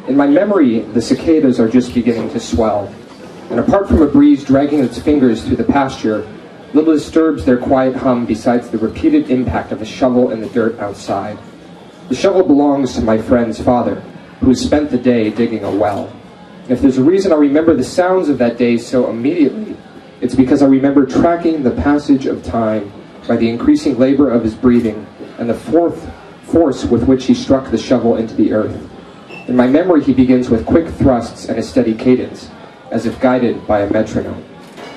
In my memory, the cicadas are just beginning to swell, and apart from a breeze dragging its fingers through the pasture, little disturbs their quiet hum besides the repeated impact of a shovel in the dirt outside. The shovel belongs to my friend's father, who has spent the day digging a well. And if there's a reason I remember the sounds of that day so immediately, it's because I remember tracking the passage of time by the increasing labor of his breathing and the force with which he struck the shovel into the earth. In my memory, he begins with quick thrusts and a steady cadence, as if guided by a metronome.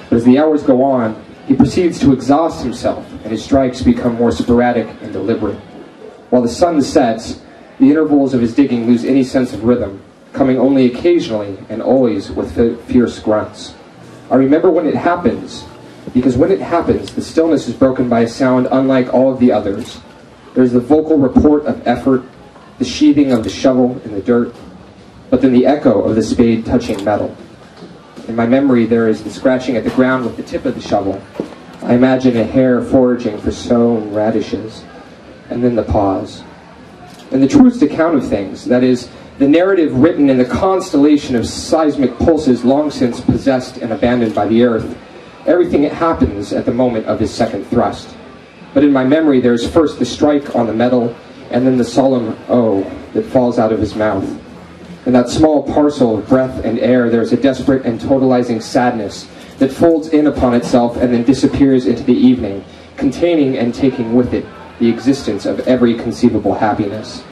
But as the hours go on, he proceeds to exhaust himself, and his strikes become more sporadic and deliberate. While the sun sets, the intervals of his digging lose any sense of rhythm, coming only occasionally and always with fierce grunts. I remember when it happens, because when it happens, the stillness is broken by a sound unlike all of the others. There's the vocal report of effort, the sheathing of the shovel in the dirt, but then the echo of the spade touching metal. In my memory, there is the scratching at the ground with the tip of the shovel. I imagine a hare foraging for sown radishes, and then the pause. In the truest account of things, that is, the narrative written in the constellation of seismic pulses long since possessed and abandoned by the earth, everything happens at the moment of his second thrust. But in my memory, there is first the strike on the metal, and then the solemn "oh" that falls out of his mouth. In that small parcel of breath and air, there is a desperate and totalizing sadness that folds in upon itself and then disappears into the evening, containing and taking with it the existence of every conceivable happiness.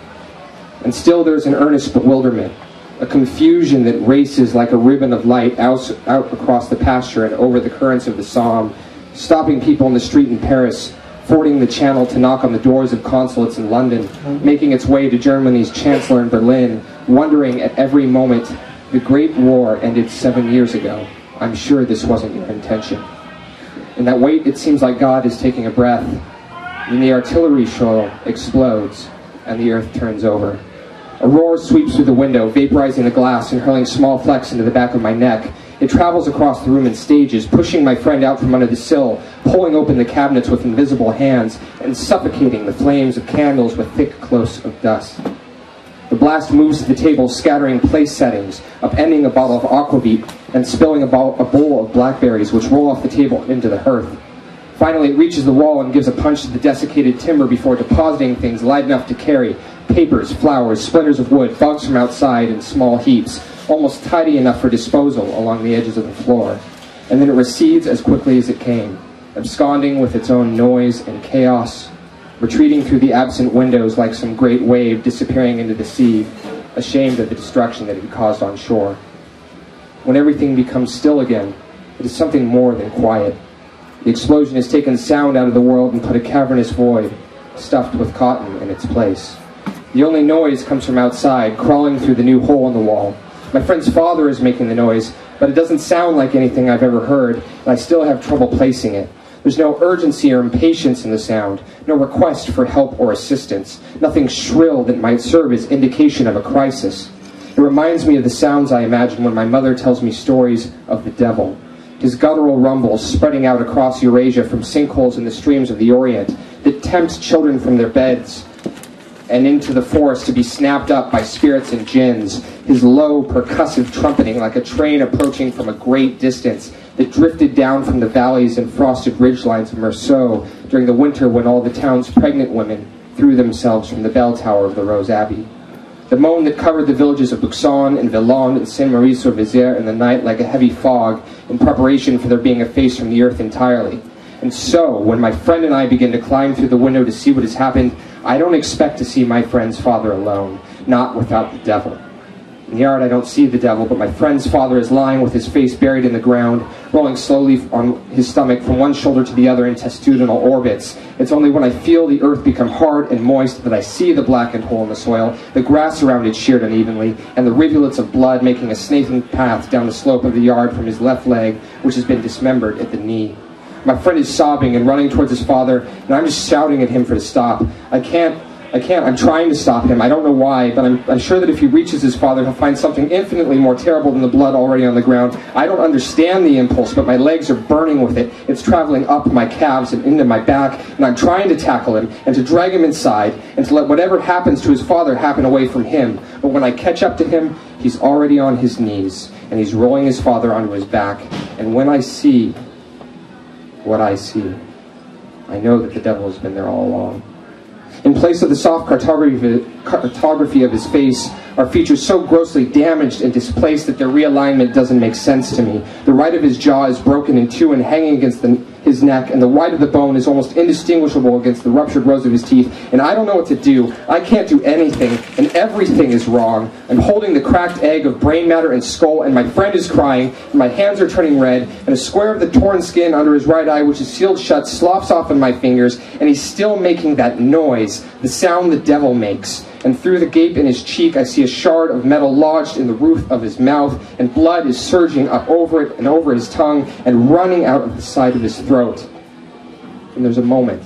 And still there is an earnest bewilderment, a confusion that races like a ribbon of light out across the pasture and over the currents of the Somme, stopping people in the street in Paris, fording the Channel to knock on the doors of consulates in London, making its way to Germany's Chancellor in Berlin, wondering at every moment, the Great War ended 7 years ago. I'm sure this wasn't your intention. In that wait, it seems like God is taking a breath. Then the artillery shell explodes, and the earth turns over. A roar sweeps through the window, vaporizing the glass and hurling small flecks into the back of my neck. It travels across the room in stages, pushing my friend out from under the sill, pulling open the cabinets with invisible hands, and suffocating the flames of candles with thick cloaks of dust. The blast moves to the table, scattering place settings, upending a bottle of aquavit, and spilling a bowl of blackberries, which roll off the table and into the hearth. Finally, it reaches the wall and gives a punch to the desiccated timber before depositing things light enough to carry: papers, flowers, splinters of wood, bugs from outside in small heaps, almost tidy enough for disposal along the edges of the floor. And then it recedes as quickly as it came, absconding with its own noise and chaos, retreating through the absent windows like some great wave disappearing into the sea, ashamed of the destruction that it had caused on shore. When everything becomes still again, it is something more than quiet. The explosion has taken sound out of the world and put a cavernous void, stuffed with cotton, in its place. The only noise comes from outside, crawling through the new hole in the wall. My friend's father is making the noise, but it doesn't sound like anything I've ever heard, and I still have trouble placing it. There's no urgency or impatience in the sound, no request for help or assistance, nothing shrill that might serve as indication of a crisis. It reminds me of the sounds I imagine when my mother tells me stories of the devil. His guttural rumbles spreading out across Eurasia from sinkholes in the streams of the Orient that tempt children from their beds and into the forest to be snapped up by spirits and jinns, his low, percussive trumpeting like a train approaching from a great distance that drifted down from the valleys and frosted ridgelines of Meursault during the winter when all the town's pregnant women threw themselves from the bell tower of the Rose Abbey. The moan that covered the villages of Buxon and Villand and Saint-Marie-sur-Vézère in the night like a heavy fog in preparation for their being effaced from the earth entirely. And so, when my friend and I begin to climb through the window to see what has happened, I don't expect to see my friend's father alone, not without the devil. In the yard I don't see the devil, but my friend's father is lying with his face buried in the ground, rolling slowly on his stomach from one shoulder to the other in testudinal orbits. It's only when I feel the earth become hard and moist that I see the blackened hole in the soil, the grass around it sheared unevenly, and the rivulets of blood making a snaking path down the slope of the yard from his left leg, which has been dismembered at the knee. My friend is sobbing and running towards his father, and I'm just shouting at him for to stop. I can't I can't. I'm trying to stop him. I don't know why, but I'm sure that if he reaches his father, he'll find something infinitely more terrible than the blood already on the ground. I don't understand the impulse, but my legs are burning with it. It's traveling up my calves and into my back, and I'm trying to tackle him and to drag him inside and to let whatever happens to his father happen away from him. But when I catch up to him, he's already on his knees, and he's rolling his father onto his back. And when I see what I see, I know that the devil has been there all along. In place of the soft cartography of his face are features so grossly damaged and displaced that their realignment doesn't make sense to me. The right of his jaw is broken in two and hanging against his neck, and the white of the bone is almost indistinguishable against the ruptured rows of his teeth, and I don't know what to do. I can't do anything, and everything is wrong. I'm holding the cracked egg of brain matter and skull, and my friend is crying, and my hands are turning red, and a square of the torn skin under his right eye, which is sealed shut, slops off in my fingers, and he's still making that noise, the sound the devil makes. And through the gape in his cheek, I see a shard of metal lodged in the roof of his mouth, and blood is surging up over it and over his tongue and running out of the side of his throat. And there's a moment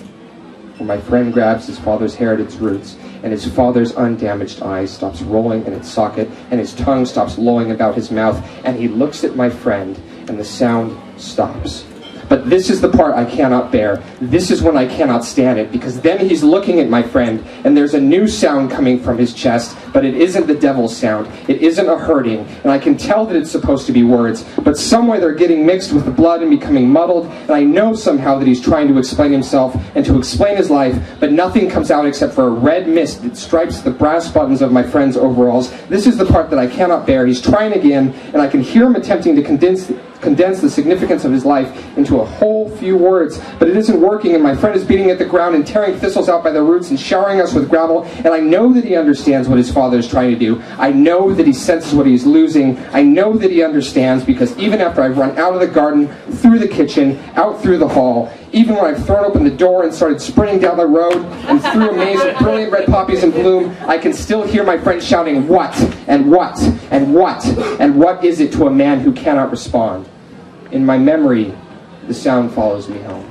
where my friend grabs his father's hair at its roots, and his father's undamaged eye stops rolling in its socket, and his tongue stops lolling about his mouth, and he looks at my friend, and the sound stops. But this is the part I cannot bear. This is when I cannot stand it, because then he's looking at my friend, and there's a new sound coming from his chest, but it isn't the devil's sound. It isn't a hurting, and I can tell that it's supposed to be words, but somewhere they're getting mixed with the blood and becoming muddled, and I know somehow that he's trying to explain himself and to explain his life, but nothing comes out except for a red mist that stripes the brass buttons of my friend's overalls. This is the part that I cannot bear. He's trying again, and I can hear him attempting to condense the significance of his life into a whole few words, but it isn't working, and my friend is beating at the ground and tearing thistles out by the roots and showering us with gravel, and I know that he understands what his father is trying to do. I know that he senses what he's losing. I know that he understands, because even after I've run out of the garden, through the kitchen, out through the hall, even when I've thrown open the door and started sprinting down the road and through a maze of brilliant red poppies in bloom, I can still hear my friend shouting, "What? And what? And what? And what is it to a man who cannot respond?" In my memory, the sound follows me home.